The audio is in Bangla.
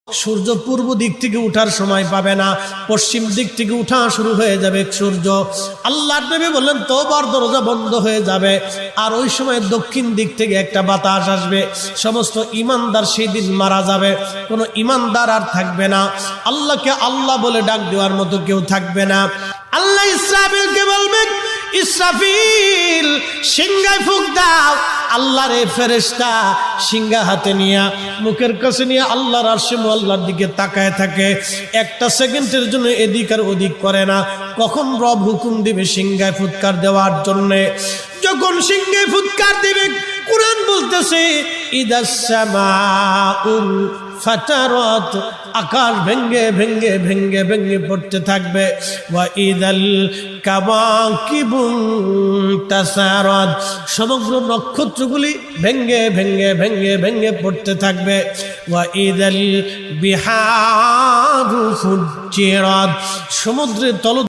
সূর্য পূর্ব দিক থেকে উঠার সময় পাবে না, পশ্চিম দিক থেকে উঠা শুরু হয়ে যাবে সূর্য। আল্লাহর নবী বললেন তওবার দরজা বন্ধ হয়ে যাবে, আর ওই সময় দক্ষিণ দিক থেকে একটা বাতাস আসবে। সমস্ত ঈমানদার সেই দিন মারা যাবে, কোনো ঈমানদার আর থাকবে না। আল্লাহকে আল্লাহ বলে ডাক দেওয়ার মতো কেউ থাকবে না। আল্লাহ ইসরাফিলকে বলবেন, ইসরাফিল সিংহায় ফুঁক দাও। আল্লাহর এই ফেরেশতা সিংহা হাতে নিয়ে মুখের কাছে নিয়ে আল্লাহর আরশে আল্লাহর দিকে তাকায় থাকে, একটা সেকেন্ডের জন্য এদিক আর ওদিক করে না। কখন রব হুকুম দিবে সিংহায় ফুৎকার দেওয়ার জন্য, যখন সিংহায় ফুৎকার দিবে, কুরআন বলতেছে ইদাস সামাউল ফাতারাত, আকাশ ভেঙ্গে ভেঙ্গে ভেঙ্গে ভেঙ্গে পড়তে থাকবে। ওয়া ইদাল কাওয়াকিবু তাসারাত, সমগ্র নক্ষত্রগুলি ভেঙ্গে ভেঙ্গে ভেঙ্গে ভেঙ্গে পড়তে থাকবে। ওয়া ইদাল বিহারু ফুজ্জিরাত, সমুদ্রের তল